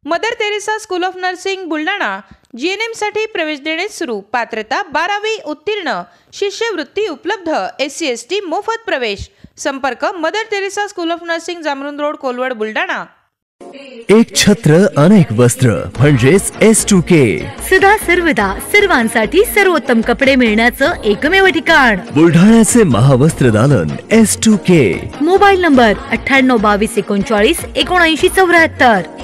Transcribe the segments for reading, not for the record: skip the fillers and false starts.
Mother Teresa school of nursing Buldhana GNM साठी प्रवेश देणे सुरू। पात्रता 12वी उत्तीर्ण, शिष्यवृत्ती उपलब्ध, SC ST मोफत प्रवेश। संपर्क Mother Teresa school of nursing, Jamrun road, Kolwad, Buldhana. एक छत्र अनेक वस्त्र म्हणजेच S2K। सदा सर्वदा सर्वांसाठी सर्वोत्तम कपडे मिळण्याचं एकमेव ठिकाण बुलढाण्याचे महावस्त्र दालन S2K। Mobile number 98 22 39 79 74।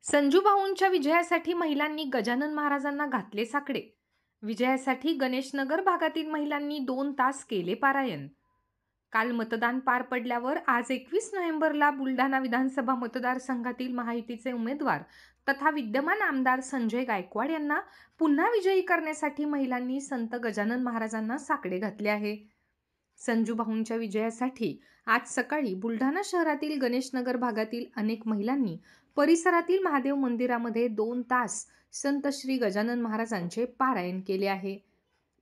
संजू भाऊंच्या विजयासाठी महिलांनी गजानन महाराजांना घातले साकडे। विजयासाठी गणेशनगर भागातील महिलांनी 2 तास केले पारायण। काल मतदान पार पडल्यावर आज 21 नोव्हेंबरला बुलढाणा विधानसभा मतदारसंघातील महायुतीचे उमेदवार तथा विद्यमान आमदार संजय गायकवाड यांना पुन्हा विजयी करण्यासाठी महिलांनी संत गजानन महाराजांना साकडे घातले आहे। संजू भाऊंच्या विजयासाठी आज सकाळी बुलढाणा शहरातील गणेशनगर भागातील अनेक महिलांनी परिसरातील महादेव मंदिरामध्ये 2 तास संत श्री गजानन महाराजांचे पारायण केले आहे।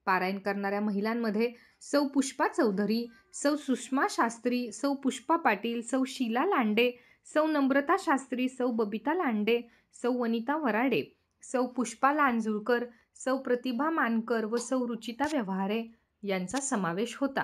पारायण करणाऱ्या महिलांमध्ये सौ पुष्पा चौधरी, सौ सुषमा शास्त्री, सौ पुष्पा पाटील, सौ शीला लांडे, सौ नम्रता शास्त्री, सौ बबिता लांडे, सौ वनिता वराडे, सौ पुष्पा लांजुळकर, सौ प्रतिभा मानकर व सौ रुचिता व्यवहारे यांचा समावेश होता।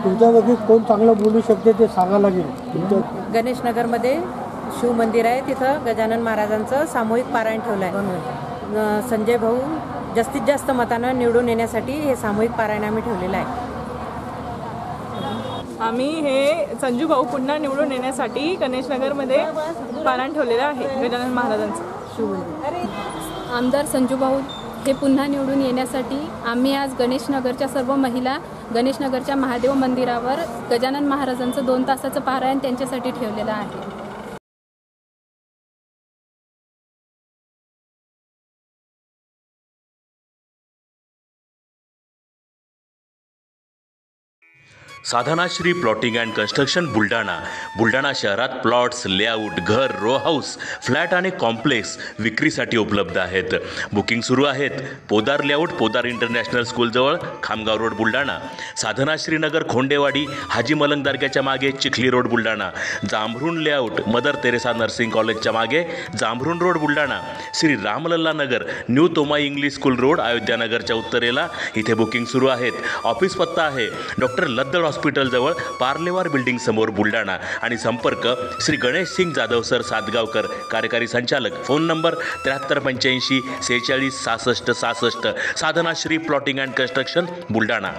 तुमच्यापैकी कोण चांगलं बोलू शकते ते सांगा लागेल। गणेशनगरमध्ये शिव मंदिर आहे, तिथं गजानन महाराजांचं सामूहिक पारायण ठेवलं आहे। संजय भाऊ जास्तीत जास्त मतानं निवडून येण्यासाठी हे सामूहिक पारायण आम्ही ठेवलेलं आहे। आम्ही हे संजू भाऊ पुन्हा निवडून येण्यासाठी गणेशनगरमध्ये पारायण ठेवलेलं आहे गजानन महाराजांचं शिव मंदिर। आमदार संजू भाऊ हे पुन्हा निवडून येण्यासाठी आम्ही आज गणेशनगरच्या सर्व महिला गणेशनगरच्या महादेव मंदिरावर गजानन महाराजांचं 2 तासाचं पारायण त्यांच्यासाठी ठेवलेलं आहे। Sadhanashree plotting and construction Buldhana शहरात प्लॉट्स, लेआउट, घर, रो हाऊस, फ्लॅट आणि कॉम्प्लेक्स विक्रीसाठी उपलब्ध आहेत। बुकिंग सुरू आहेत। पोदार लेआउट, पोदार इंटरनॅशनल स्कूलजवळ, खामगाव रोड, बुलढाणा। साधनाश्री नगर, खोंडेवाडी, हाजी मलंग दर्ग्याच्या मागे, Chikhli road, Buldhana. Jambhrun layout, Mother Teresa nursing कॉलेजच्या मागे, Jambhrun road, Buldhana. Shri Ramlalla Nagar, new Tomai English school road, अयोध्यानगरच्या उत्तरेला, इथे बुकिंग सुरू आहेत। ऑफिस पत्ता आहे डॉक्टर लद्दड हॉस्पिटल जवळ, पार्लेवार बिल्डिंग समोर, बुलढाणा। आणि संपर्क श्री गणेश सिंग जाधव सर सातगावकर, कार्यकारी संचालक। Phone number 7385 46 66 66। Sadhanashri plotting and construction Buldhana.